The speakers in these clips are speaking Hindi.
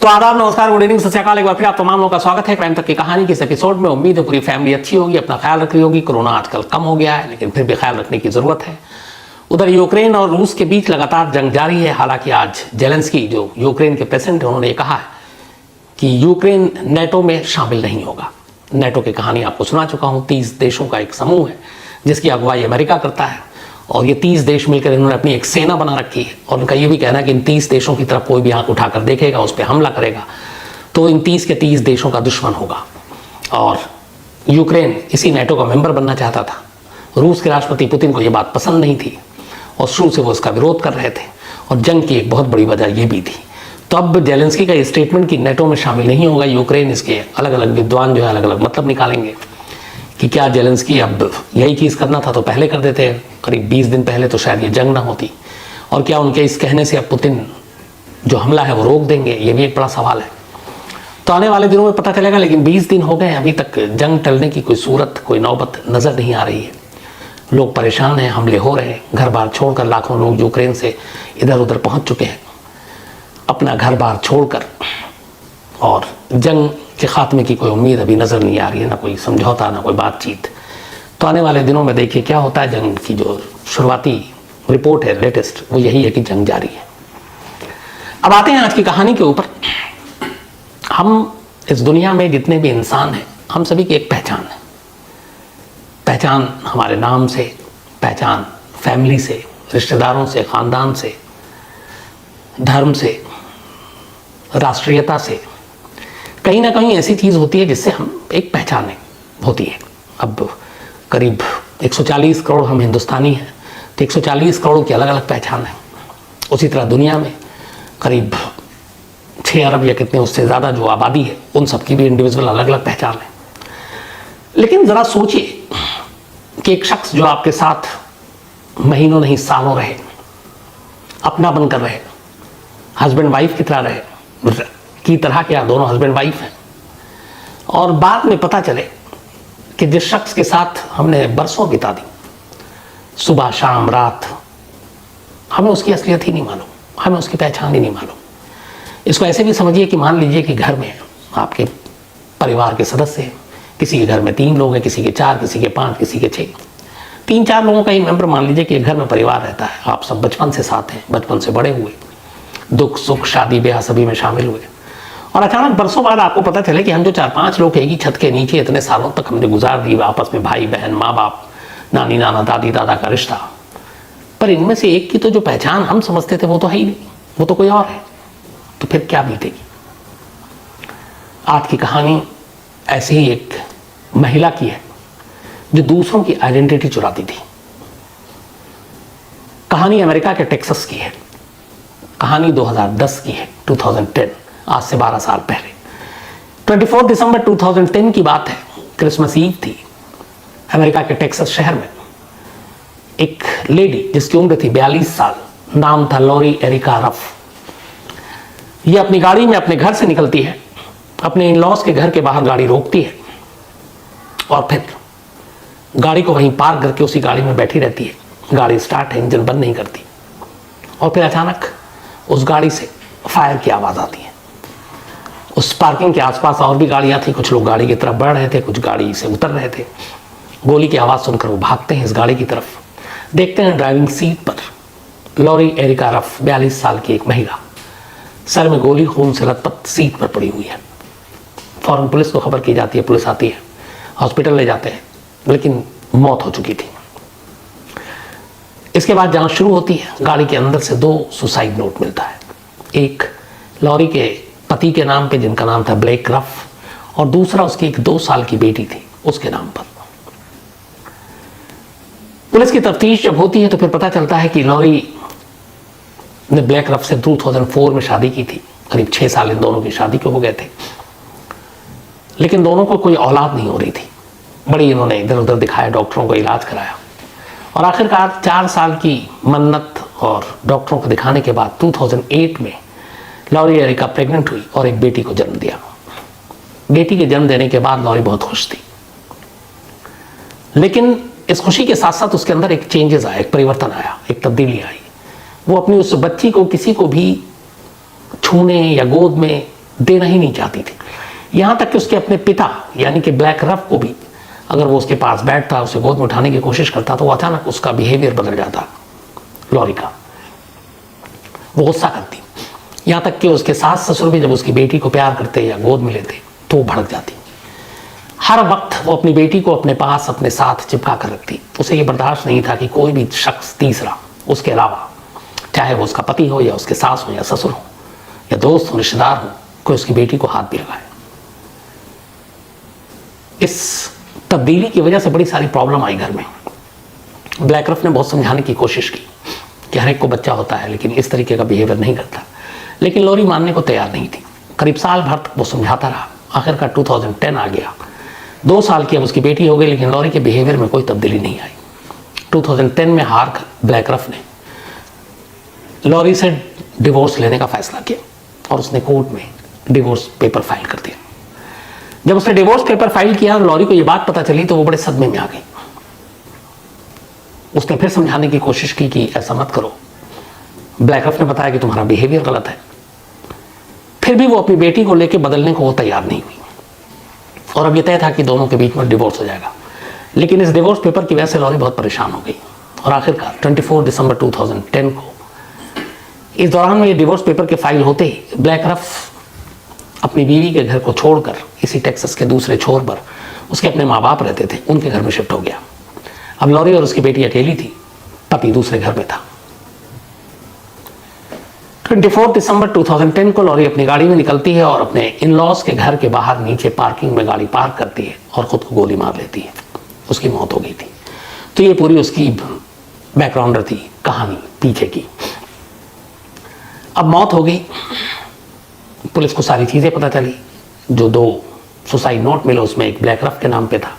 तो आदाब, नमस्कार, गुड इवनिंग, सत श्री अकाल। एक बार फिर आप तमाम लोगों का स्वागत है क्राइम तक की कहानी के इस एपिसोड में। उम्मीद है पूरी फैमिली अच्छी होगी, अपना ख्याल रख रही होगी। कोरोना आजकल कम हो गया है, लेकिन फिर भी ख्याल रखने की जरूरत है। उधर यूक्रेन और रूस के बीच लगातार जंग जारी है। हालांकि आज जेलेंस्की, जो यूक्रेन के प्रेसिडेंट हैं, उन्होंने कहा है कि यूक्रेन नेटो में शामिल नहीं होगा। नेटो की कहानी आपको सुना चुका हूँ। 30 देशों का एक समूह है जिसकी अगुवाई अमेरिका करता है, और ये 30 देश मिलकर इन्होंने अपनी एक सेना बना रखी है। और उनका ये भी कहना है कि इन 30 देशों की तरफ कोई भी आंख उठाकर देखेगा, उस पर हमला करेगा तो इन 30 के 30 देशों का दुश्मन होगा। और यूक्रेन इसी नेटो का मेंबर बनना चाहता था। रूस के राष्ट्रपति पुतिन को ये बात पसंद नहीं थी और शुरू से वो इसका विरोध कर रहे थे, और जंग की एक बहुत बड़ी वजह ये भी थी। तो अब जेलेंस्की का स्टेटमेंट कि नेटो में शामिल नहीं होगा यूक्रेन, इसके अलग अलग विद्वान जो है अलग अलग मतलब निकालेंगे कि क्या जेलेंस्की अब यही चीज़ करना था तो पहले कर देते, करीब 20 दिन पहले, तो शायद ये जंग ना होती। और क्या उनके इस कहने से अब पुतिन जो हमला है वो रोक देंगे, ये भी एक बड़ा सवाल है। तो आने वाले दिनों में पता चलेगा। लेकिन 20 दिन हो गए, अभी तक जंग टलने की कोई सूरत, कोई नौबत नज़र नहीं आ रही है। लोग परेशान हैं, हमले हो रहे हैं। घर बार छोड़कर लाखों लोग यूक्रेन से इधर उधर पहुंच चुके हैं, अपना घर बार छोड़कर। और जंग के खात्मे की कोई उम्मीद अभी नज़र नहीं आ रही है, ना कोई समझौता, ना कोई बातचीत। तो आने वाले दिनों में देखिए क्या होता है। जंग की जो शुरुआती रिपोर्ट है लेटेस्ट, वो यही है कि जंग जारी है। अब आते हैं आज की कहानी के ऊपर। हम इस दुनिया में जितने भी इंसान हैं, हम सभी की एक पहचान है। पहचान हमारे नाम से, पहचान फैमिली से, रिश्तेदारों से, ख़ानदान से, धर्म से, राष्ट्रीयता से। कहीं ना कहीं ऐसी चीज़ होती है जिससे हम एक पहचान होती है। अब करीब 140 करोड़ हम हिंदुस्तानी हैं, तो 140 करोड़ की अलग अलग पहचान है। उसी तरह दुनिया में करीब 6 अरब या कितने उससे ज़्यादा जो आबादी है, उन सब की भी इंडिविजुअल अलग अलग पहचान है। लेकिन ज़रा सोचिए कि एक शख्स जो आपके साथ महीनों नहीं सालों रहे, अपना बनकर रहे, हस्बैंड वाइफ की तरह रहे, की तरह के दोनों हस्बैंड वाइफ हैं, और बाद में पता चले कि जिस शख्स के साथ हमने बरसों बिता दी, सुबह शाम रात, हमें उसकी असलियत ही नहीं मालूम, हमें उसकी पहचान ही नहीं मालूम। इसको ऐसे भी समझिए कि मान लीजिए कि घर में आपके परिवार के सदस्य हैं। किसी के घर में 3 लोग हैं, किसी के 4, किसी के 5, किसी के 6। 3-4 लोगों का ही मेंबर मान लीजिए कि एक घर में परिवार रहता है। आप सब बचपन से साथ हैं, बचपन से बड़े हुए, दुख सुख शादी ब्याह सभी में शामिल हुए। और अचानक बरसों बाद आपको पता चले कि हम जो 4-5 लोग एक ही छत के नीचे इतने सालों तक हमने गुजार दी, आपस में भाई बहन, माँ बाप, नानी नाना, दादी दादा का रिश्ता, पर इनमें से एक की तो जो पहचान हम समझते थे वो तो है ही नहीं, वो तो कोई और है। तो फिर क्या बीतेगी। आज की कहानी ऐसी ही एक महिला की है जो दूसरों की आइडेंटिटी चुराती थी। कहानी अमेरिका के टेक्सास की है। कहानी 2010 की है, 2010, आज से 12 साल पहले। 24 दिसंबर 2010 की बात है। क्रिसमस ईव थी। अमेरिका के टेक्सास शहर में एक लेडी जिसकी उम्र थी 42 साल, नाम था लॉरी एरिका रफ। ये अपनी गाड़ी में अपने घर से निकलती है, अपने इन लॉज के घर के बाहर गाड़ी रोकती है, और फिर गाड़ी को वहीं पार्क करके उसी गाड़ी में बैठी रहती है। गाड़ी स्टार्ट है, इंजन बंद नहीं करती। और फिर अचानक उस गाड़ी से फायर की आवाज़ आती है। उस पार्किंग के आसपास और भी गाड़ियाँ थी। कुछ लोग गाड़ी की तरफ बढ़ रहे थे, कुछ गाड़ी से उतर रहे थे। गोली की आवाज़ सुनकर वो भागते हैं इस गाड़ी की तरफ। देखते हैं ड्राइविंग सीट पर लॉरी एरिका रफ, 42 साल की एक महिला, सर में गोली, खून से लथपथ सीट पर पड़ी हुई है। फौरन पुलिस को खबर की जाती है। पुलिस आती है, हॉस्पिटल ले जाते हैं, लेकिन मौत हो चुकी थी। इसके बाद जांच शुरू होती है। गाड़ी के अंदर से 2 सुसाइड नोट मिलता है। एक लॉरी के पति के नाम पे, जिनका नाम था ब्लेक रफ, और दूसरा उसकी एक 2 साल की बेटी थी, उसके नाम पर। पुलिस की तफ्तीश जब होती है तो फिर पता चलता है कि लॉरी ने ब्लेक रफ से 2004 में शादी की थी। करीब 6 साल इन दोनों की शादी को हो गए थे, लेकिन दोनों को कोई औलाद नहीं हो रही थी। बड़ी इन्होंने इधर उधर दिखाया, डॉक्टरों को इलाज कराया, और आखिरकार 4 साल की मन्नत और डॉक्टरों को दिखाने के बाद 2008 में लॉरी एरिका प्रेग्नेंट हुई और एक बेटी को जन्म दिया। बेटी के जन्म देने के बाद लॉरी बहुत खुश थी, लेकिन इस खुशी के साथ साथ उसके अंदर एक चेंजेस आया, एक परिवर्तन आया, एक तब्दीली आई। वो अपनी उस बच्ची को किसी को भी छूने या गोद में देना ही नहीं चाहती थी। यहाँ तक कि उसके अपने पिता यानी कि ब्लैक रफ को भी अगर वो उसके पास बैठता, उसे गोद में उठाने की कोशिश करता, तो अचानक उसका बिहेवियर बदल जाता लॉरी का। वो गुस्सा करती। यहाँ तक कि उसके सास ससुर भी जब उसकी बेटी को प्यार करते या गोद में लेते तो वो भड़क जाती। हर वक्त वो अपनी बेटी को अपने पास अपने साथ चिपका कर रखती। उसे ये बर्दाश्त नहीं था कि कोई भी शख्स तीसरा उसके अलावा, चाहे वो उसका पति हो या उसके सास हो या ससुर हो या दोस्त हो, रिश्तेदार हो, कोई उसकी बेटी को हाथ भी लगाए। इस तब्दीली की वजह से बड़ी सारी प्रॉब्लम आई घर में। ब्लैक रफ ने बहुत समझाने की कोशिश की कि हर एक को बच्चा होता है लेकिन इस तरीके का बिहेवियर नहीं करता, लेकिन लॉरी मानने को तैयार नहीं थी। करीब साल भर तक वो समझाता रहा। आखिरकार 2010 आ गया। 2 साल की अब उसकी बेटी हो गई लेकिन लॉरी के बिहेवियर में कोई तब्दीली नहीं आई। 2010 में हार कर ब्लैक रफ ने लॉरी से डिवोर्स लेने का फैसला किया और उसने कोर्ट में डिवोर्स पेपर फाइल कर दिया। जब उसने डिवोर्स पेपर फाइल किया और लॉरी को यह बात पता चली तो वो बड़े सदमे में आ गई। उसने फिर समझाने की कोशिश की कि ऐसा मत करो। ब्लैक रफ ने बताया कि तुम्हारा बिहेवियर गलत है। फिर भी वो अपनी बेटी को लेकर बदलने को वो तैयार नहीं हुई और अब ये तय था कि दोनों के बीच में डिवोर्स हो जाएगा। लेकिन इस डिवोर्स पेपर की वजह से लॉरी बहुत परेशान हो गई और आखिरकार 24 दिसंबर 2010 को, इस दौरान में ये डिवोर्स पेपर के फाइल होते ही ब्लैक रफ अपनी बीवी के घर को छोड़कर इसी टेक्सास के दूसरे छोर पर उसके अपने माँ बाप रहते थे, उनके घर में शिफ्ट हो गया। अब लॉरी और उसकी बेटी अकेली थी, पति दूसरे घर में था। 24 दिसंबर 2010 को लॉरी अपनी गाड़ी में निकलती है और अपने इन लॉज के घर के बाहर नीचे पार्किंग में गाड़ी पार्क करती है और खुद को गोली मार लेती है। उसकी मौत हो गई थी। तो ये पूरी उसकी बैकग्राउंडर थी, कहानी पीछे की। अब मौत हो गई, पुलिस को सारी चीज़ें पता चली। जो 2 सुसाइड नोट मिले उसमें एक ब्लैक रफ के नाम पे था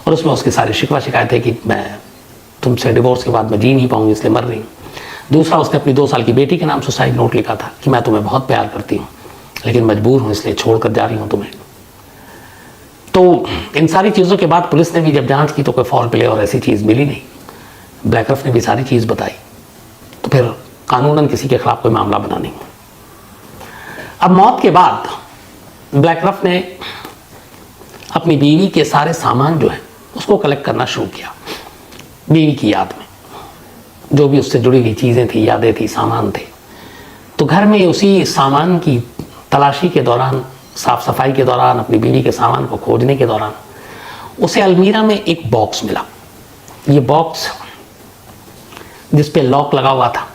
और उसमें उसकी सारी शिकवा शिकायतें कि मैं तुमसे डिवोर्स के बाद मैं जी नहीं पाऊंगी इसलिए मर रही हूँ। दूसरा, उसने अपनी 2 साल की बेटी के नाम सुसाइड नोट लिखा था कि मैं तुम्हें बहुत प्यार करती हूँ लेकिन मजबूर हूँ इसलिए छोड़कर जा रही हूँ तुम्हें। तो इन सारी चीज़ों के बाद पुलिस ने भी जब जांच की तो कोई फॉल प्ले और ऐसी चीज़ मिली नहीं। ब्लैक रफ ने भी सारी चीज़ बताई तो फिर कानूनन किसी के खिलाफ कोई मामला बना नहीं। अब मौत के बाद ब्लैक रफ ने अपनी बीवी के सारे सामान जो है उसको कलेक्ट करना शुरू किया। बीवी की याद में जो भी उससे जुड़ी हुई चीज़ें थी, यादें थी, सामान थे। तो घर में उसी सामान की तलाशी के दौरान, साफ सफाई के दौरान, अपनी बीवी के सामान को खोजने के दौरान उसे अलमीरा में एक बॉक्स मिला। ये बॉक्स जिस पे लॉक लगा हुआ था,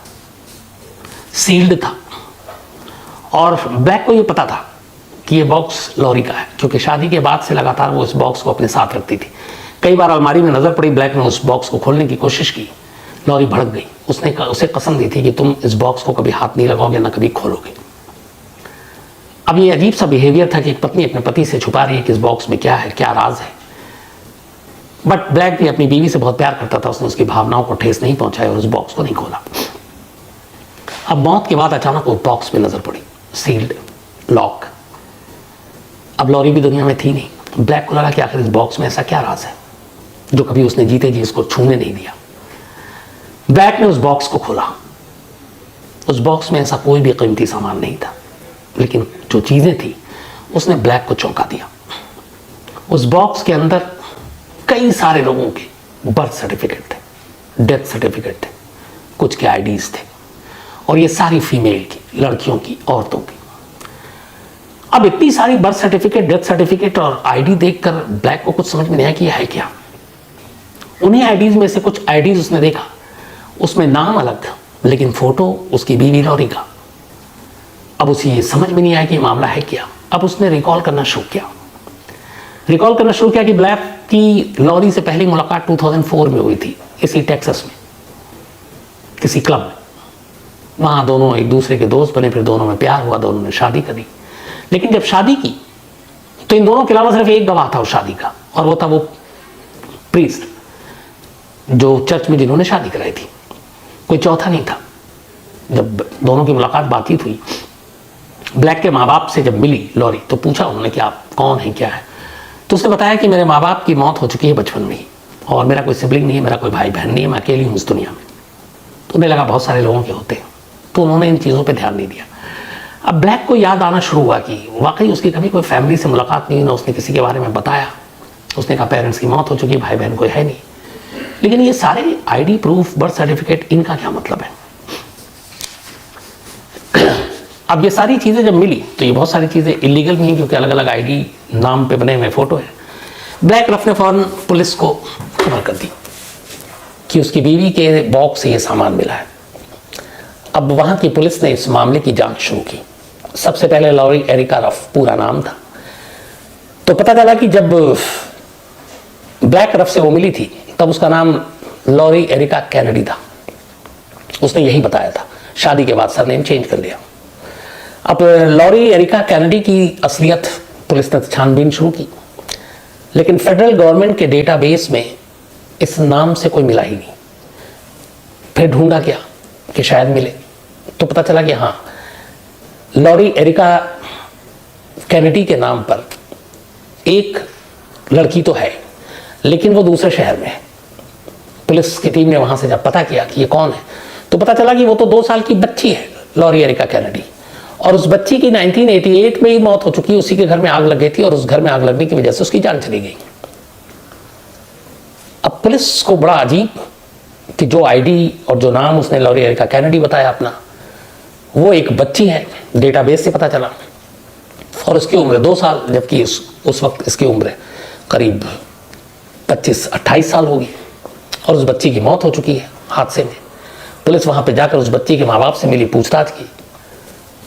सील्ड था और ब्लैक को ये पता था कि ये बॉक्स लॉरी का है क्योंकि शादी के बाद से लगातार वो इस बॉक्स को अपने साथ रखती थी। कई बार अलमारी में नजर पड़ी, ब्लैक ने उस बॉक्स को खोलने की कोशिश की, लॉरी भड़क गई। उसने उसे कसम दी थी कि तुम इस बॉक्स को कभी हाथ नहीं लगाओगे, ना कभी खोलोगे। अब ये अजीब सा बिहेवियर था कि एक पत्नी अपने पति से छुपा रही है कि इस बॉक्स में क्या है, क्या राज है। बट ब्लैक भी अपनी बीवी से बहुत प्यार करता था, उसने उसकी भावनाओं को ठेस नहीं पहुंचाई और उस बॉक्स को नहीं खोला। अब मौत के बाद अचानक वो बॉक्स पे नजर पड़ी, सील्ड, लॉक। अब लॉरी भी दुनिया में थी नहीं। ब्लैक को लगा कि आखिर इस बॉक्स में ऐसा क्या राज है जो कभी उसने जीते जी इसको छूने नहीं दिया। ब्लैक ने उस बॉक्स को खोला। उस बॉक्स में ऐसा कोई भी कीमती सामान नहीं था, लेकिन जो चीजें थी उसने ब्लैक को चौंका दिया। उस बॉक्स के अंदर कई सारे लोगों के बर्थ सर्टिफिकेट थे, डेथ सर्टिफिकेट थे, कुछ के आईडीज थे और ये सारी फीमेल की, लड़कियों की, औरतों की। अब इतनी सारी बर्थ सर्टिफिकेट, डेथ सर्टिफिकेट और आईडी देखकर ब्लैक को कुछ समझ में नहीं आया कि यह है क्या। उन्हीं आईडीज में से कुछ आईडीज उसने देखा, उसमें नाम अलग था लेकिन फोटो उसकी बीवी लॉरी का। अब उसे ये समझ में नहीं आया कि मामला है क्या। अब उसने रिकॉल करना शुरू किया कि ब्लैक की लॉरी से पहली मुलाकात 2004 में हुई थी, इसी टेक्सास में किसी क्लब में। वहां दोनों एक दूसरे के दोस्त बने, फिर दोनों में प्यार हुआ, दोनों ने शादी करी। लेकिन जब शादी की तो इन दोनों के अलावा सिर्फ एक गवाह था उस शादी का और वो था वो प्रीस्ट जो चर्च में जिन्होंने शादी कराई थी, कोई चौथा नहीं था। जब दोनों की मुलाकात बातचीत हुई, ब्लैक के माँ बाप से जब मिली लॉरी तो पूछा उन्होंने कि आप कौन हैं, क्या है। तो उसने बताया कि मेरे माँ बाप की मौत हो चुकी है बचपन में ही और मेरा कोई सिबलिंग नहीं है, मेरा कोई भाई बहन नहीं है, मैं अकेली हूँ इस दुनिया में। तो उन्हें लगा बहुत सारे लोगों के होते हैं, तो उन्होंने इन चीज़ों पे ध्यान नहीं दिया। अब ब्लैक को याद आना शुरू हुआ कि वाकई उसकी कभी कोई फैमिली से मुलाकात नहीं, ना उसने किसी के बारे में बताया। उसने कहा पेरेंट्स की मौत हो चुकी, भाई बहन कोई है नहीं। लेकिन ये सारे आईडी प्रूफ, बर्थ सर्टिफिकेट, इनका क्या मतलब है? अब ये सारी चीज़ें जब मिली तो ये बहुत सारी चीज़ें इलीगल भी हैं, क्योंकि अलग अलग आईडी नाम पे बने हुए फ़ोटो है। ब्लैक रफ ने फ़ौरन पुलिस को खबर कर दी कि उसकी बीवी के बॉक्स से ये सामान मिला है। अब वहाँ की पुलिस ने इस मामले की जांच शुरू की। सबसे पहले लॉरी एरिका रफ पूरा नाम था। तो पता चला कि जब ब्लैक रफ से वो मिली थी तब उसका नाम लॉरी एरिका कैनेडी था। उसने यही बताया था। शादी के बाद सरनेम चेंज कर लिया। अब लॉरी एरिका कैनेडी की असलियत पुलिस ने छानबीन शुरू की, लेकिन फेडरल गवर्नमेंट के डेटाबेस में इस नाम से कोई मिला ही नहीं। फिर ढूंढा गया कि शायद मिले, तो पता चला कि हाँ, लॉरी एरिका कैनेडी के नाम पर एक लड़की तो है, लेकिन वो दूसरे शहर में है। पुलिस की टीम ने वहां से जब पता किया कि ये कौन है, तो पता चला कि वो तो 2 साल की बच्ची है, लॉरी एरिका कैनेडी। और उस बच्ची की 1988 में ही मौत हो चुकी। उसी के घर में आग लग गई थी और उस घर में आग लगने की वजह से उसकी जान चली गई। अब पुलिस को बड़ा अजीब कि जो आईडी और जो नाम उसने लॉरी एरिका कैनेडी बताया अपना, वो एक बच्ची है, डेटाबेस से पता चला। और उसकी उम्र 2 साल, जबकि उस वक्त इसकी उम्र करीब 25-28 साल होगी। और उस बच्ची की मौत हो चुकी है हादसे में। पुलिस वहां पे जाकर उस बच्ची के माँ बाप से मिली, पूछताछ की,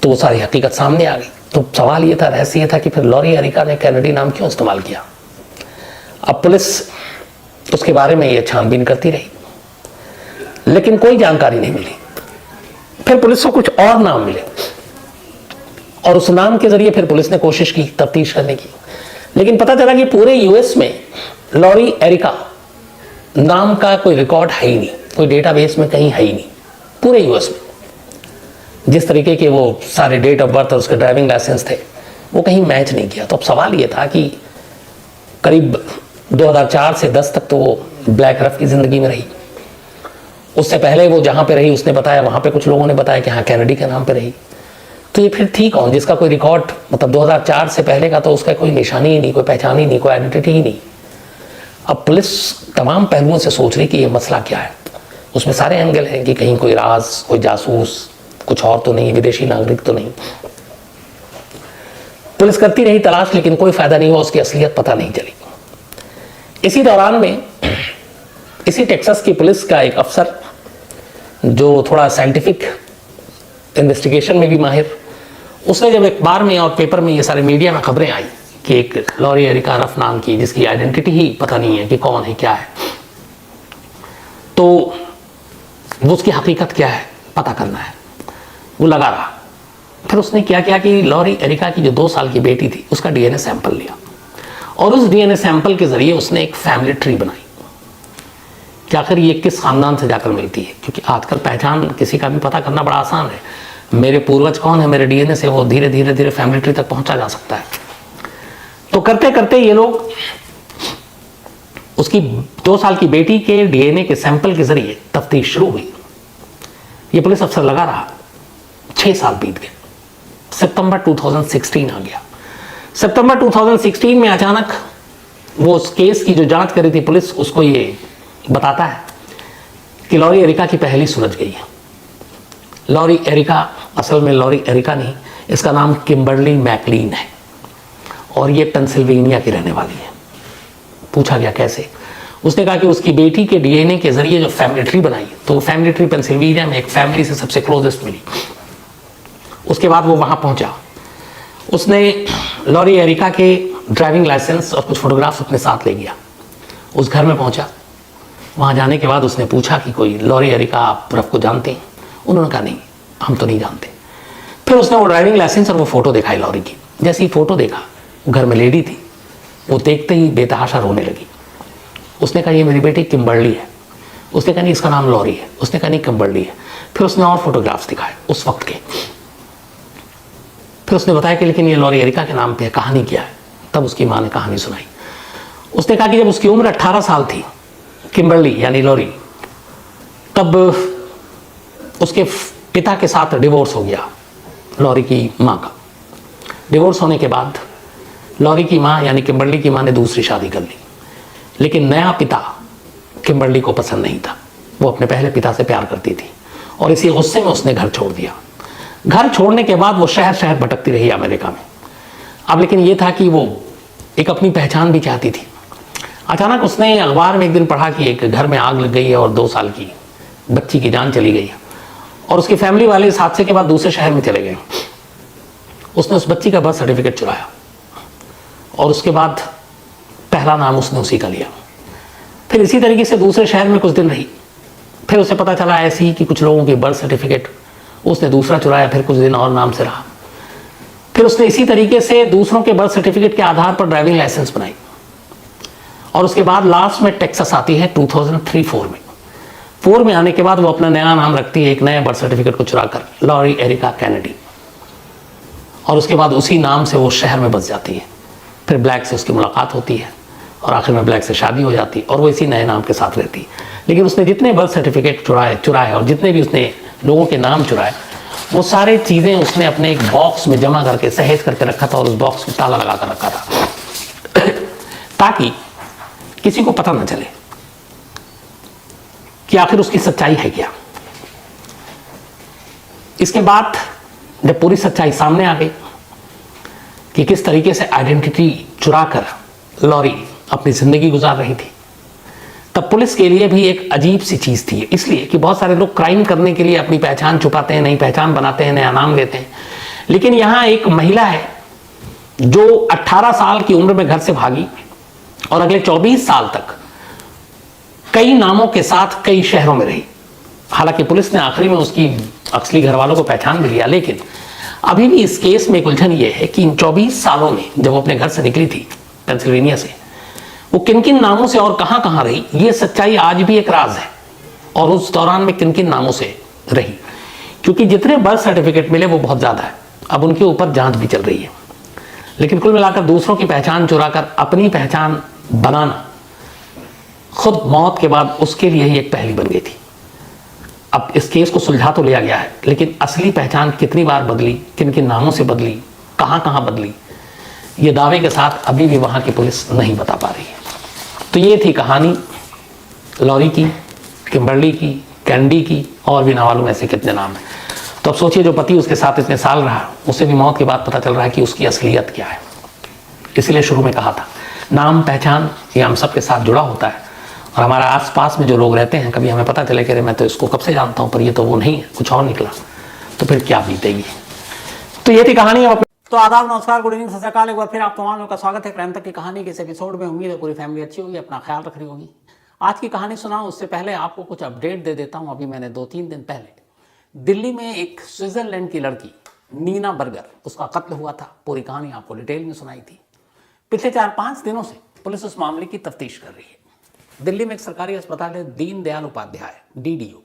तो वो सारी हकीकत सामने आ गई। तो सवाल ये था, रहस्य ये था कि फिर लॉरी एरिका ने कैनेडी नाम क्यों इस्तेमाल किया। अब पुलिस उसके बारे में ये छानबीन करती रही, लेकिन कोई जानकारी नहीं मिली। फिर पुलिस को कुछ और नाम मिले और उस नाम के जरिए फिर पुलिस ने कोशिश की तफ्तीश करने की, लेकिन पता चला कि पूरे यूएस में लॉरी एरिका नाम का कोई रिकॉर्ड है ही नहीं, कोई डेटाबेस में कहीं है ही नहीं पूरे यूएस में। जिस तरीके के वो सारे डेट ऑफ बर्थ और उसके ड्राइविंग लाइसेंस थे, वो कहीं मैच नहीं किया। तो अब सवाल ये था कि करीब 2004 से 10 तक तो वो ब्लैक रफ की ज़िंदगी में रही। उससे पहले वो जहाँ पे रही, उसने बताया वहाँ पे कुछ लोगों ने बताया कि हाँ कैनेडी के नाम पे रही। तो ये फिर थी कौन, जिसका कोई रिकॉर्ड, मतलब 2004 से पहले का तो उसका कोई निशानी ही नहीं, कोई पहचान ही नहीं, कोई आइडेंटिटी ही नहीं। अब पुलिस तमाम पहलुओं से सोच रही कि ये मसला क्या है। उसमें सारे एंगल हैं कि कहीं कोई राज, कोई जासूस, कुछ और तो नहीं, विदेशी नागरिक तो नहीं। पुलिस करती रही तलाश, लेकिन कोई फायदा नहीं हुआ, उसकी असलियत पता नहीं चली। इसी दौरान में इसी टेक्सास की पुलिस का एक अफसर, जो थोड़ा साइंटिफिक इन्वेस्टिगेशन में भी माहिर, उसने जब अखबार में और पेपर में ये सारे मीडिया में खबरें आई कि एक लॉरी एरिका रफ नाम की, जिसकी आइडेंटिटी ही पता नहीं है कि कौन है क्या है, तो वो उसकी हकीकत क्या है पता करना है, वो लगा रहा। फिर उसने क्या किया कि लॉरी एरिका की जो 2 साल की बेटी थी उसका डीएनए सैंपल लिया और उस डीएनए सैंपल के जरिए उसने एक फैमिली ट्री बनाई कि आखिर ये किस खानदान से जाकर मिलती है। क्योंकि आजकल पहचान किसी का भी पता करना बड़ा आसान है। मेरे पूर्वज कौन है, मेरे डीएनए से वो धीरे धीरे धीरे फैमिली ट्री तक पहुंचा जा सकता है। तो करते करते ये लोग उसकी 2 साल की बेटी के डीएनए के सैंपल के जरिए तफ्तीश शुरू हुई। ये पुलिस अफसर लगा रहा, 6 साल बीत गए। सितंबर 2016 आ गया। सितंबर 2016 में अचानक वो उस केस की जो जांच कर रही थी पुलिस, उसको ये बताता है कि लॉरी एरिका की पहली सुलझ गई है। लॉरी एरिका असल में लॉरी एरिका नहीं, इसका नाम किम्बरली मैकलीन है और ये पेंसिल्वेनिया की रहने वाली है। पूछा गया कैसे, उसने कहा कि उसकी बेटी के डीएनए के जरिए जो फैमिली ट्री बनाई, तो वो फैमिली ट्री पेंसिल्वेनिया में एक फैमिली से सबसे क्लोजेस्ट मिली। उसके बाद वो वहाँ पहुँचा, उसने लॉरी एरिका के ड्राइविंग लाइसेंस और कुछ फोटोग्राफ्स अपने साथ ले गया। उस घर में पहुँचा, वहाँ जाने के बाद उसने पूछा कि कोई लॉरी एरिका आप रफ को जानते हैं? उन्होंने कहा नहीं, हम तो नहीं जानते। फिर उसने वो ड्राइविंग लाइसेंस और वो फ़ोटो दिखाई लॉरी की। जैसे ही फ़ोटो देखा, घर में लेडी थी, वो देखते ही बेतहाशा रोने लगी। उसने कहा ये मेरी बेटी किम्बरली है। उसने कहा नहीं, इसका नाम लॉरी है। उसने कहा नहीं, किम्बरली है। फिर उसने और फोटोग्राफ्स दिखाए उस वक्त के। फिर उसने बताया कि लेकिन ये लॉरी एरिका के नाम पे है, कहानी क्या है। तब उसकी माँ ने कहानी सुनाई। उसने कहा कि जब उसकी उम्र 18 साल थी, किम्बरली यानी लॉरी, तब उसके पिता के साथ डिवोर्स हो गया लॉरी की माँ का। डिवोर्स होने के बाद लॉरी की माँ यानी किम्बर्ली की माँ ने दूसरी शादी कर ली, लेकिन नया पिता किम्बर्ली को पसंद नहीं था। वो अपने पहले पिता से प्यार करती थी और इसी गुस्से में उसने घर छोड़ दिया। घर छोड़ने के बाद वो शहर शहर भटकती रही अमेरिका में। अब लेकिन ये था कि वो एक अपनी पहचान भी चाहती थी। अचानक उसने अखबार में एक दिन पढ़ा कि एक घर में आग लग गई है और 2 साल की बच्ची की जान चली गई है और उसकी फैमिली वाले इस हादसे के बाद दूसरे शहर में चले गए। उसने उस बच्ची का बर्थ सर्टिफिकेट चुराया और उसके बाद पहला नाम उसने उसी का लिया। फिर इसी तरीके से दूसरे शहर में कुछ दिन रही। फिर उसे पता चला ऐसे ही कि कुछ लोगों की बर्थ सर्टिफिकेट उसने दूसरा चुराया, फिर कुछ दिन और नाम से रहा। फिर उसने इसी तरीके से दूसरों के बर्थ सर्टिफिकेट के आधार पर ड्राइविंग लाइसेंस बनाई और उसके बाद लास्ट में टेक्सास आती है 2003-4 में। 4 में आने के बाद वो अपना नया नाम रखती है एक नए बर्थ सर्टिफिकेट को चुराकर, लॉरी एरिका कैनेडी, और उसके बाद उसी नाम से वो शहर में बस जाती है। फिर ब्लैक से उसकी मुलाकात होती है और आखिर में ब्लैक से शादी हो जाती है और वो इसी नए नाम के साथ रहती है। लेकिन उसने जितने बर्थ सर्टिफिकेट चुराए और जितने भी उसने लोगों के नाम चुराए, वो सारे चीज़ें उसने अपने एक बॉक्स में जमा करके सहेज करके रखा था और उस बॉक्स में ताला लगा कर रखा था ताकि किसी को पता न चले कि आखिर उसकी सच्चाई है क्या। इसके बाद जब पूरी सच्चाई सामने आ गई कि किस तरीके से आइडेंटिटी चुराकर लॉरी अपनी जिंदगी गुजार रही थी, तब पुलिस के लिए भी एक अजीब सी चीज थी। इसलिए कि बहुत सारे लोग क्राइम करने के लिए अपनी पहचान छुपाते हैं, नई पहचान बनाते हैं, नया नाम लेते हैं। लेकिन यहां एक महिला है जो 18 साल की उम्र में घर से भागी और अगले 24 साल तक कई नामों के साथ कई शहरों में रही। हालांकि पुलिस ने आखिरी में उसकी असली घर वालों को पहचान भी लिया, लेकिन अभी भी इस केस में एक उलझन ये है कि इन 24 सालों में जब वो अपने घर से निकली थी पेंसिल्वेनिया से, वो किन किन नामों से और कहां कहां रही, ये सच्चाई आज भी एक राज है। और उस दौरान में किन किन नामों से रही, क्योंकि जितने बर्थ सर्टिफिकेट मिले वो बहुत ज्यादा है। अब उनके ऊपर जांच भी चल रही है। लेकिन कुल मिलाकर दूसरों की पहचान चुराकर अपनी पहचान बनाना खुद मौत के बाद उसके लिए ही एक पहेली बन गई थी। अब इस केस को सुलझा तो लिया गया है, लेकिन असली पहचान कितनी बार बदली, किन किन नामों से बदली, कहां कहां बदली, ये दावे के साथ अभी भी वहां की पुलिस नहीं बता पा रही है। तो ये थी कहानी लॉरी की, किम्बर्ली की, कैंडी की, और भी ना मालूम ऐसे कितने नाम हैं। तो अब सोचिए, जो पति उसके साथ इतने साल रहा, उसे भी मौत के बाद पता चल रहा है कि उसकी असलियत क्या है। इसलिए शुरू में कहा था, नाम पहचान ये हम सबके साथ जुड़ा होता है और हमारे आसपास में जो लोग रहते हैं, कभी हमें पता चले कि अरे मैं तो इसको कब से जानता हूं, पर ये तो वो नहीं है, कुछ और निकला, तो फिर क्या बीतेगी। तो ये थी कहानी। तो आदाब, नमस्कार, गुड इवनिंग, सत श्री अकाल। एक बार फिर आप तमाम लोगों का स्वागत है क्राइम तक की कहानी के इस एपिसोड में। उम्मीद है पूरी फैमिली अच्छी होगी, अपना ख्याल रख रही होगी। आज की कहानी सुनाऊं उससे पहले आपको कुछ अपडेट दे देता हूं। अभी मैंने 2-3 दिन पहले दिल्ली में एक स्विट्जरलैंड की लड़की नीना बर्गर, उसका कत्ल हुआ था। पूरी कहानी आपको डिटेल में सुनाई थी। पिछले 4-5 दिनों से पुलिस उस मामले की तफ्तीश कर रही है। दिल्ली में एक सरकारी अस्पताल है, दीनदयाल उपाध्याय, DDU।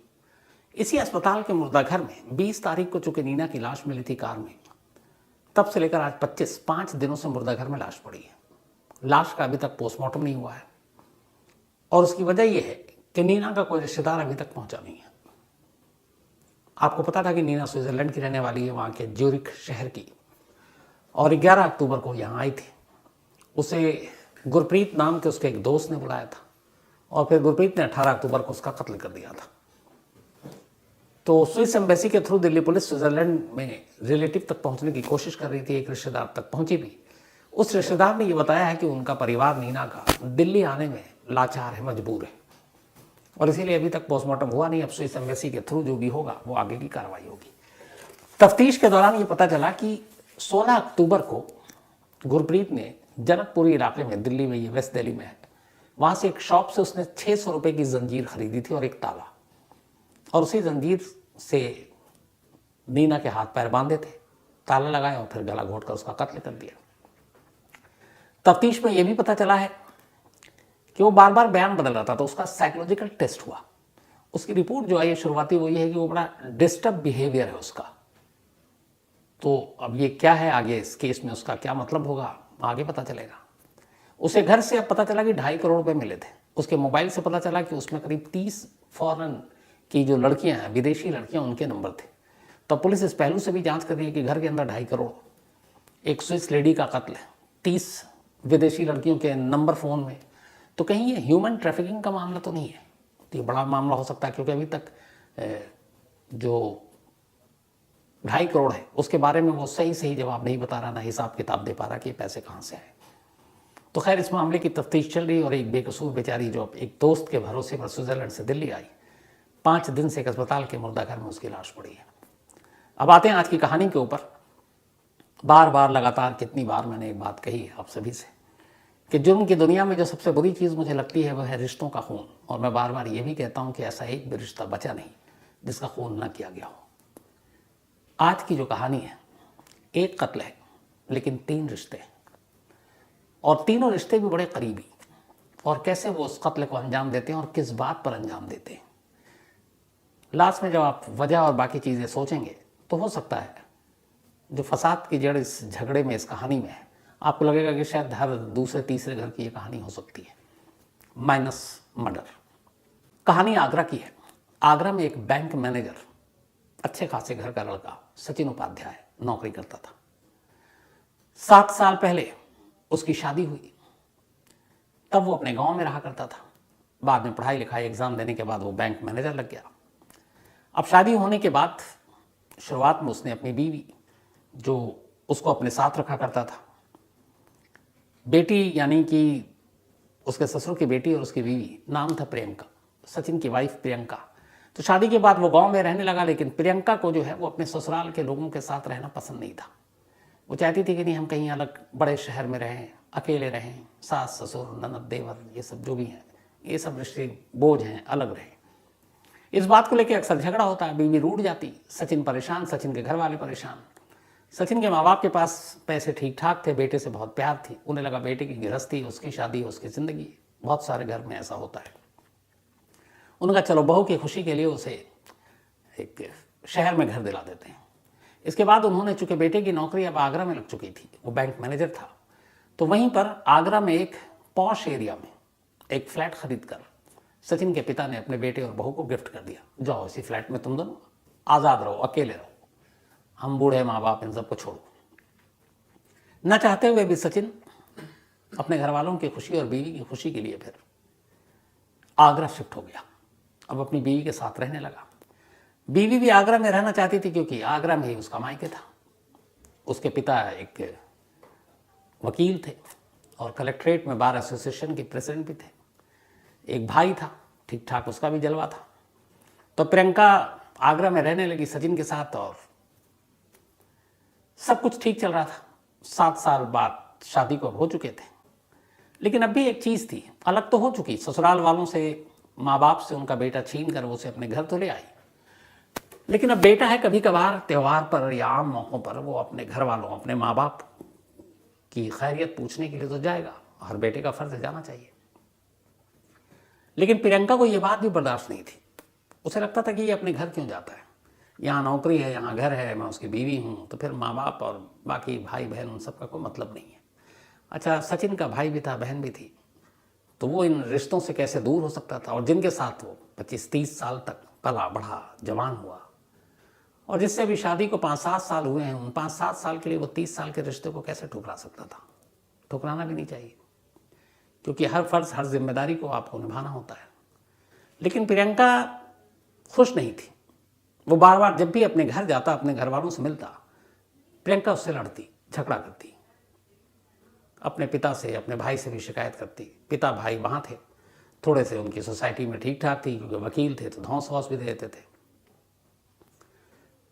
इसी अस्पताल के मुर्दाघर में 20 तारीख को चूंकि नीना की लाश मिली थी कार में, तब से लेकर आज 5 दिनों से मुर्दाघर में लाश पड़ी है। लाश का अभी तक पोस्टमार्टम नहीं हुआ है और उसकी वजह यह है कि नीना का कोई रिश्तेदार अभी तक पहुंचा नहीं है। आपको पता था कि नीना स्विट्जरलैंड की रहने वाली है, वहां के ज्यूरिख शहर की, और 11 अक्टूबर को यहाँ आई थी। उसे गुरप्रीत नाम के उसके एक दोस्त ने बुलाया था और फिर गुरप्रीत ने 18 अक्टूबर को उसका कत्ल कर दिया था। तो स्विस एम्बेसी के थ्रू दिल्ली पुलिस स्विट्जरलैंड में रिलेटिव तक पहुंचने की कोशिश कर रही थी। एक रिश्तेदार तक पहुंची भी। उस रिश्तेदार ने यह बताया है कि उनका परिवार नीना का दिल्ली आने में लाचार है, मजबूर है, और इसीलिए अभी तक पोस्टमार्टम हुआ नहीं। अब स्विस एम्बेसी के थ्रू जो भी होगा वो आगे की कार्रवाई होगी। तफ्तीश के दौरान ये पता चला कि 16 अक्टूबर को गुरप्रीत ने जनकपुरी इलाके में, दिल्ली में, ये वेस्ट दिल्ली में है, वहां से एक शॉप से उसने 600 रुपए की जंजीर खरीदी थी और एक ताला, और उसी जंजीर से नीना के हाथ पैर बांधे थे, ताला लगाया और फिर गला घोट कर उसका कत्ल कर दिया। तफ्तीश में यह भी पता चला है कि वो बार बार बयान बदल रहा था, तो उसका साइकोलॉजिकल टेस्ट हुआ। उसकी रिपोर्ट जो आई है शुरुआती, वो ये है कि वो बड़ा डिस्टर्ब बिहेवियर है उसका। तो अब ये क्या है आगे इस केस में, उसका क्या मतलब होगा, आगे पता चलेगा। उसे घर से अब पता चला कि 2.5 करोड़ रुपए मिले थे। उसके मोबाइल से पता चला कि उसमें करीब 30 फॉरेन की जो लड़कियां हैं, विदेशी लड़कियां, उनके नंबर थे। तो पुलिस इस पहलू से भी जांच कर रही है कि घर के अंदर 2.5 करोड़, एक स्विस लेडी का कत्ल, 30 विदेशी लड़कियों के नंबर फ़ोन में, तो कहीं ये ह्यूमन ट्रैफिकिंग का मामला तो नहीं है? तो ये बड़ा मामला हो सकता है, क्योंकि अभी तक जो 2.5 करोड़ है उसके बारे में वो सही जवाब नहीं बता रहा, ना हिसाब किताब दे पा रहा कि ये पैसे कहाँ से आए। तो खैर इस मामले की तफ्तीश चल रही, और एक बेकसूर बेचारी जो एक दोस्त के भरोसे पर स्विट्जरलैंड से दिल्ली आई, 5 दिन से एक अस्पताल के मुर्दाघर में उसकी लाश पड़ी है। अब आते हैं आज की कहानी के ऊपर। बार बार लगातार कितनी बार मैंने एक बात कही है आप सभी से कि जुर्म की दुनिया में जो सबसे बुरी चीज़ मुझे लगती है वह है रिश्तों का खून, और मैं बार बार ये भी कहता हूँ कि ऐसा एक भी रिश्ता बचा नहीं जिसका खून न किया गया हो। आज की जो कहानी है, एक कत्ल है लेकिन 3 रिश्ते हैं, और तीनों रिश्ते भी बड़े करीबी, और कैसे वो उस कत्ल को अंजाम देते हैं और किस बात पर अंजाम देते हैं। लास्ट में जब आप वजह और बाकी चीज़ें सोचेंगे तो हो सकता है जो फसाद की जड़ इस झगड़े में, इस कहानी में है, आपको लगेगा कि शायद हर दूसरे तीसरे घर की ये कहानी हो सकती है, माइनस मर्डर। कहानी आगरा की है। आगरा में एक बैंक मैनेजर, अच्छे खासे घर का लड़का सचिन उपाध्याय नौकरी करता था। 7 साल पहले उसकी शादी हुई, तब वो अपने गांव में रहा करता था। बाद में पढ़ाई लिखाई एग्जाम देने के बाद वो बैंक मैनेजर लग गया। अब शादी होने के बाद शुरुआत में उसने अपनी बीवी, जो उसको अपने साथ रखा करता था, बेटी यानी कि उसके ससुर की बेटी और उसकी बीवी, नाम था प्रियंका, सचिन की वाइफ प्रियंका। तो शादी के बाद वो गांव में रहने लगा, लेकिन प्रियंका को जो है वो अपने ससुराल के लोगों के साथ रहना पसंद नहीं था। वो चाहती थी कि नहीं, हम कहीं अलग बड़े शहर में रहें, अकेले रहें, सास ससुर ननद देवर ये सब जो भी हैं, ये सब रिश्ते बोझ हैं, अलग रहें। इस बात को लेकर अक्सर झगड़ा होता है, बीवी रूठ जाती, सचिन परेशान, सचिन के घर वाले परेशान। सचिन के माँ बाप के पास पैसे ठीक ठाक थे, बेटे से बहुत प्यार थी, उन्हें लगा बेटे की गृहस्थी, उसकी शादी, उसकी ज़िंदगी। बहुत सारे घर में ऐसा होता है। उनका चलो बहू की खुशी के लिए उसे एक शहर में घर दिला देते हैं। इसके बाद उन्होंने, चूंकि बेटे की नौकरी अब आगरा में लग चुकी थी, वो बैंक मैनेजर था, तो वहीं पर आगरा में एक पॉश एरिया में एक फ्लैट खरीद कर सचिन के पिता ने अपने बेटे और बहू को गिफ्ट कर दिया, जाओ इसी फ्लैट में तुम दोनों आज़ाद रहो, अकेले रहो, हम बूढ़े माँ बाप इन सबको छोड़ो। न चाहते हुए भी सचिन अपने घर वालों की खुशी और बीवी की खुशी के लिए फिर आगरा शिफ्ट हो गया। अब अपनी बीवी के साथ रहने लगा। बीवी भी आगरा में रहना चाहती थी, क्योंकि आगरा में ही उसका मायके था। उसके पिता एक वकील थे और कलेक्ट्रेट में बार एसोसिएशन के प्रेसिडेंट भी थे। एक भाई था, ठीक ठाक उसका भी जलवा था। तो प्रियंका आगरा में रहने लगी सचिन के साथ, और सब कुछ ठीक चल रहा था। 7 साल बाद शादी को हो चुके थे, लेकिन अब भी एक चीज़ थी, अलग तो हो चुकी, ससुराल वालों से, माँ बाप से उनका बेटा छीन कर उसे अपने घर तो ले आई, लेकिन अब बेटा है, कभी कभार त्यौहार पर या आम मौक़ों पर वो अपने घर वालों, अपने माँ बाप की खैरियत पूछने के लिए तो जाएगा, हर बेटे का फर्ज जाना चाहिए। लेकिन प्रियंका को ये बात भी बर्दाश्त नहीं थी। उसे लगता था कि ये अपने घर क्यों जाता है, यहाँ नौकरी है, यहाँ घर है, मैं उसकी बीवी हूँ, तो फिर माँ बाप और बाकी भाई बहन उन सब का कोई मतलब नहीं है। अच्छा, सचिन का भाई भी था, बहन भी थी, तो वो इन रिश्तों से कैसे दूर हो सकता था, और जिनके साथ वो 25-30 साल तक पला बढ़ा, जवान हुआ, और जिससे अभी शादी को 5-7 साल हुए हैं, उन 5-7 साल के लिए वो 30 साल के रिश्ते को कैसे ठुकरा सकता था? ठुकराना भी नहीं चाहिए, क्योंकि हर फर्ज, हर जिम्मेदारी को आपको निभाना होता है। लेकिन प्रियंका खुश नहीं थी। वो बार बार जब भी अपने घर जाता, अपने घर वालों से मिलता, प्रियंका उससे लड़ती, झगड़ा करती, अपने पिता से, अपने भाई से भी शिकायत करती। पिता भाई वहाँ थे, थोड़े से उनकी सोसाइटी में ठीक ठाक थी, क्योंकि वकील थे तो धौंस वौस भी दे देते थे।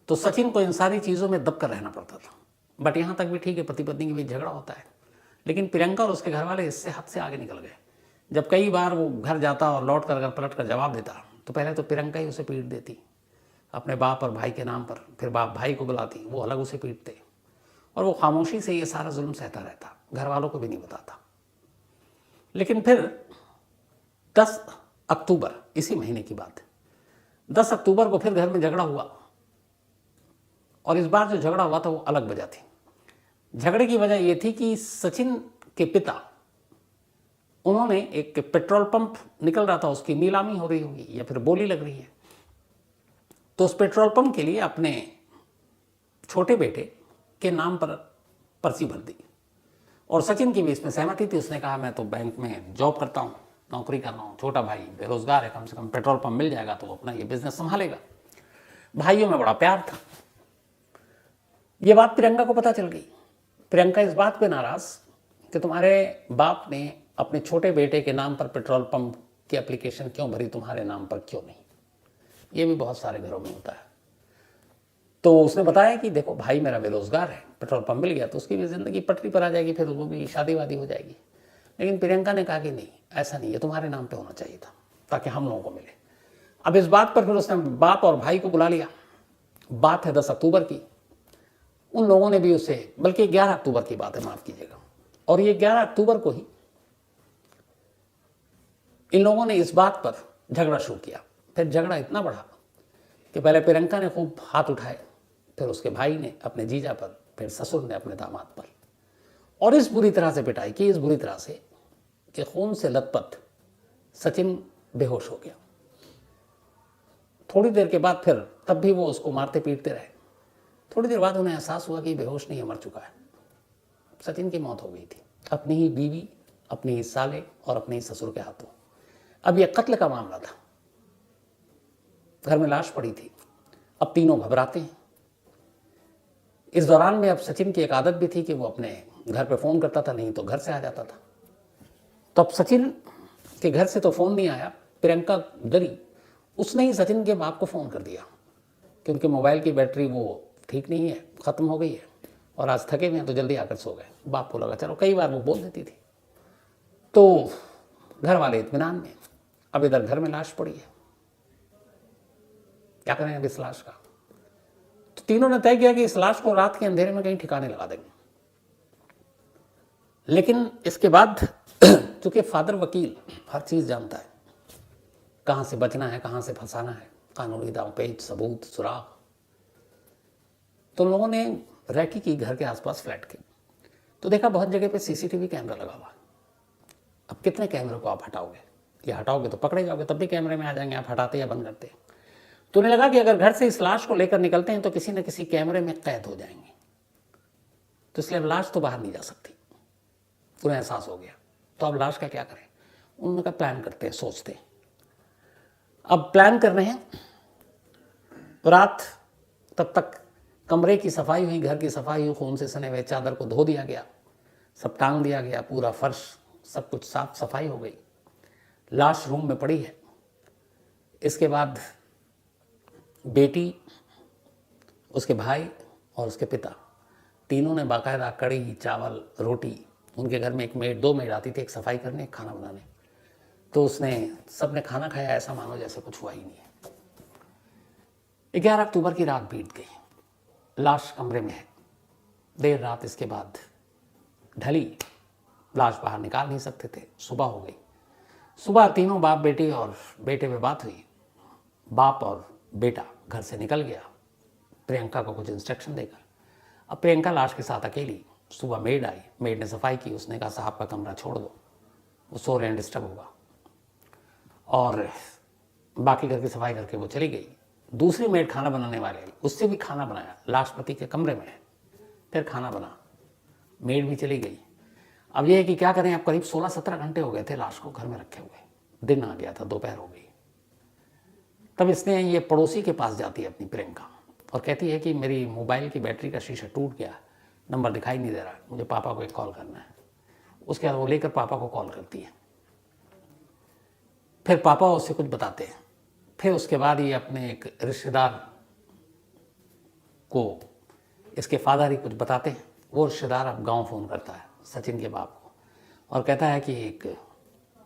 तो सचिन को इन सारी चीज़ों में दब कर रहना पड़ता था। बट यहाँ तक भी ठीक है, पति पत्नी के बीच झगड़ा होता है, लेकिन प्रियंका और उसके घर वाले इससे हद से आगे निकल गए। जब कई बार वो घर जाता और लौट कर अगर पलट कर जवाब देता, तो पहले तो प्रियंका ही उसे पीट देती अपने बाप और भाई के नाम पर, फिर बाप भाई को बुलाती, वो अलग उसे पीटते, और वो खामोशी से ये सारा जुल्म सहता रहता, घर वालों को भी नहीं बताता। लेकिन फिर 10 अक्टूबर, इसी महीने की बात है, 10 अक्टूबर को फिर घर में झगड़ा हुआ, और इस बार जो झगड़ा हुआ था वो अलग वजह थी। झगड़े की वजह ये थी कि सचिन के पिता, उन्होंने एक पेट्रोल पंप निकल रहा था, उसकी नीलामी हो रही होगी या फिर बोली लग रही है, तो उस पेट्रोल पंप के लिए अपने छोटे बेटे के नाम पर पर्ची भर दी और सचिन की भी इसमें सहमति थी। उसने कहा मैं तो बैंक में जॉब करता हूँ, नौकरी कर रहा हूँ, छोटा भाई बेरोजगार है, कम से कम पेट्रोल पंप मिल जाएगा तो वो अपना ये बिजनेस संभालेगा। भाइयों में बड़ा प्यार था। ये बात प्रियंका को पता चल गई। प्रियंका इस बात पे नाराज कि तुम्हारे बाप ने अपने छोटे बेटे के नाम पर पेट्रोल पंप की एप्लीकेशन क्यों भरी, तुम्हारे नाम पर क्यों नहीं। ये भी बहुत सारे घरों में होता है। तो उसने बताया कि देखो भाई मेरा बेरोजगार है, पेट्रोल पंप मिल गया तो उसकी भी जिंदगी पटरी पर आ जाएगी, फिर वो भी शादी वादी हो जाएगी। लेकिन प्रियंका ने कहा कि नहीं, ऐसा नहीं है, तुम्हारे नाम पे होना चाहिए था ताकि हम लोगों को मिले। अब इस बात पर फिर उसने बाप और भाई को बुला लिया। बात है 10 अक्टूबर की। उन लोगों ने भी उसे, बल्कि 11 अक्टूबर की बात है, माफ कीजिएगा, और ये 11 अक्टूबर को ही इन लोगों ने इस बात पर झगड़ा शुरू किया। फिर झगड़ा इतना बढ़ा कि पहले प्रियंका ने खूब हाथ उठाए, फिर उसके भाई ने अपने जीजा पर, फिर ससुर ने अपने दामाद पर, और इस बुरी तरह से पिटाई की, इस बुरी तरह से कि खून से लथपथ सचिन बेहोश हो गया। थोड़ी देर के बाद फिर तब भी वो उसको मारते पीटते रहे। थोड़ी देर बाद उन्हें एहसास हुआ कि बेहोश नहीं है, मर चुका है। सचिन की मौत हो गई थी, अपनी ही बीवी, अपने ही साले और अपने ही ससुर के हाथों। अब यह कत्ल का मामला था। घर में लाश पड़ी थी। अब तीनों घबराते हैं। इस दौरान में अब सचिन की एक आदत भी थी कि वो अपने घर पे फोन करता था, नहीं तो घर से आ जाता था। तो अब सचिन के घर से तो फोन नहीं आया। प्रियंका डरी, उसने ही सचिन के बाप को फोन कर दिया कि उनके मोबाइल की बैटरी वो ठीक नहीं है, खत्म हो गई है और आज थके हुए हैं तो जल्दी आकर सो गए। बाप को लगा चलो, कई बार वो बोल देती थी। तो घर वाले इत्मीनान में। अब इधर घर में लाश पड़ी है, क्या करें अब इस लाश का। तो तीनों ने तय किया कि इस लाश को रात के अंधेरे में कहीं ठिकाने लगा देंगे। लेकिन इसके बाद चूंकि फादर वकील हर चीज जानता है, कहां से बचना है, कहां से फंसाना है, कानूनी दांवपेच, सबूत, सुराग, तो लोगों ने रैकी की घर के आसपास फ्लैट के, तो देखा बहुत जगह पे सीसीटीवी कैमरा लगा हुआ। अब कितने कैमरे को आप हटाओगे, ये हटाओगे तो पकड़े जाओगे, तब भी कैमरे में आ जाएंगे, आप हटाते या बंद करते। तो उन्हें लगा कि अगर घर से इस लाश को लेकर निकलते हैं तो किसी न किसी कैमरे में कैद हो जाएंगे, तो इसलिए अब लाश तो बाहर नहीं जा सकती। उन्हें एहसास हो गया, तो अब लाश का क्या करें। उन्होंने कहा प्लान करते हैं, सोचते हैं। अब प्लान कर रहे हैं। रात तब तक कमरे की सफाई हुई, घर की सफाई हुई, खून से सने हुए चादर को धो दिया गया, सब टांग दिया गया, पूरा फर्श सब कुछ साफ सफाई हो गई। लाश रूम में पड़ी है। इसके बाद बेटी, उसके भाई और उसके पिता, तीनों ने बाकायदा कड़ी, चावल, रोटी, उनके घर में एक मेड, 2 मेड आती थी, एक सफाई करने, एक खाना बनाने, तो उसने सबने खाना खाया, ऐसा मानो जैसे कुछ हुआ ही नहीं है। 11 अक्टूबर की रात बीत गई। लाश कमरे में है। देर रात इसके बाद ढली, लाश बाहर निकाल नहीं सकते थे। सुबह हो गई। सुबह तीनों बाप बेटी और बेटे में बात हुई। बाप और बेटा घर से निकल गया प्रियंका को कुछ इंस्ट्रक्शन देकर। अब प्रियंका लाश के साथ अकेली। सुबह मेड आई, मेड ने सफाई की। उसने कहा साहब का कमरा छोड़ दो, वो सो रहे हैं, डिस्टर्ब होगा। और बाकी घर की सफाई करके वो चली गई। दूसरी मेड खाना बनाने वाले, उससे भी खाना बनाया, लाश पति के कमरे में है। फिर खाना बना, मेड भी चली गई। अब यह है कि क्या करें, अब करीब 16-17 घंटे हो गए थे लाश को घर में रखे हुए। दिन आ गया था, दोपहर हो गई। तब इसने ये पड़ोसी के पास जाती है अपनी प्रियंका और कहती है कि मेरी मोबाइल की बैटरी का शीशा टूट गया, नंबर दिखाई नहीं दे रहा, मुझे पापा को एक कॉल करना है। उसके बाद वो लेकर पापा को कॉल करती है। फिर पापा उससे कुछ बताते हैं। फिर उसके बाद ये अपने एक रिश्तेदार को, इसके फादर ही कुछ बताते हैं। वो रिश्तेदार अब गांव फ़ोन करता है सचिन के बाप को और कहता है कि एक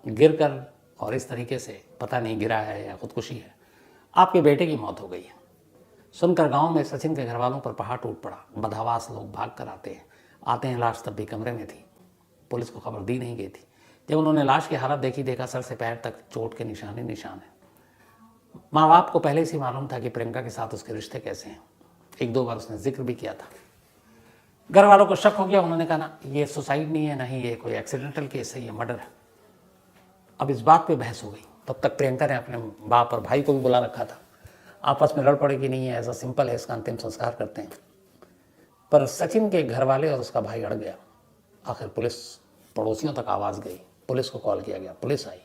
गिर कर और इस तरीके से, पता नहीं गिरा है या खुदकुशी है, आपके बेटे की मौत हो गई है। सुनकर गांव में सचिन के घर वालों पर पहाड़ टूट पड़ा। बदहवास लोग भाग कर आते हैं। लाश तब भी कमरे में थी। पुलिस को खबर दी नहीं गई थी। जब उन्होंने लाश की हालत देखी, देखा सर से पैर तक चोट के निशान है। माँ बाप को पहले से मालूम था कि प्रियंका के साथ उसके रिश्ते कैसे हैं। 1-2 बार उसने जिक्र भी किया था। घर वालों को शक हो गया। उन्होंने कहा ना, ये सुसाइड नहीं है, ना ही ये कोई एक्सीडेंटल केस है, ये मर्डर है। अब इस बात पे बहस हो गई। तब तक प्रियंका ने अपने बाप और भाई को भी बुला रखा था। आपस में लड़ पड़े कि नहीं है, ऐसा सिंपल है, इसका अंतिम संस्कार करते हैं। पर सचिन के घर वाले और उसका भाई अड़ गया। आखिर पुलिस, पड़ोसियों तक आवाज़ गई, पुलिस को कॉल किया गया, पुलिस आई।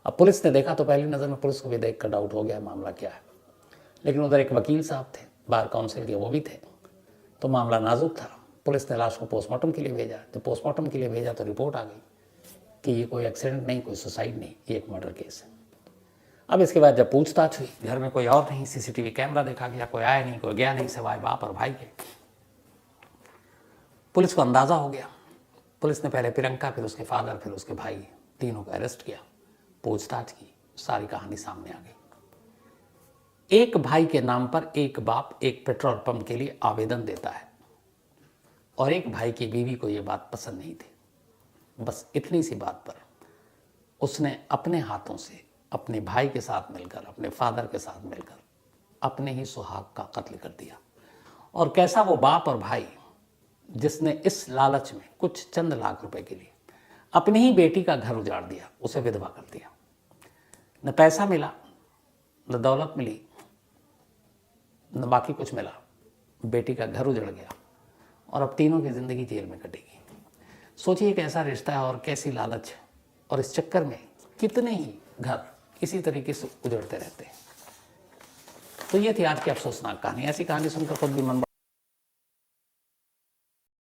अब पुलिस ने देखा तो पहली नज़र में पुलिस को भी देख कर डाउट हो गया मामला क्या है, लेकिन उधर एक वकील साहब थे बार काउंसिल के, वो भी थे, तो मामला नाजुक था। पुलिस ने लाश को पोस्टमार्टम के लिए भेजा। तो पोस्टमार्टम के लिए भेजा तो रिपोर्ट आ गई कि ये कोई एक्सीडेंट नहीं, कोई सुसाइड नहीं, ये एक मर्डर केस है। अब इसके बाद जब पूछताछ हुई, घर में कोई और नहीं, सीसीटीवी कैमरा देखा गया, कोई आया नहीं, कोई गया नहीं, सिवाय बाप और भाई के। पुलिस को अंदाज़ा हो गया। पुलिस ने पहले प्रियंका, फिर उसके फादर, फिर उसके भाई, तीनों को अरेस्ट किया, पूछताछ की, सारी कहानी सामने आ गई। एक भाई के नाम पर एक बाप एक पेट्रोल पंप के लिए आवेदन देता है और एक भाई की बीवी को यह बात पसंद नहीं थी। बस इतनी सी बात पर उसने अपने हाथों से अपने भाई के साथ मिलकर, अपने फादर के साथ मिलकर अपने ही सुहाग का कत्ल कर दिया। और कैसा वो बाप और भाई जिसने इस लालच में कुछ चंद लाख रुपए के लिए अपनी ही बेटी का घर उजाड़ दिया, उसे विधवा कर दिया। न पैसा मिला, न दौलत मिली, न बाकी कुछ मिला, बेटी का घर उजड़ गया और अब तीनों की ज़िंदगी जेल में कटेगी। सोचिए कैसा रिश्ता है और कैसी लालच है, और इस चक्कर में कितने ही घर इसी तरीके से उजड़ते रहते हैं। तो ये थी आज की अफसोसनाक कहानी। ऐसी कहानी सुनकर खुद भी मन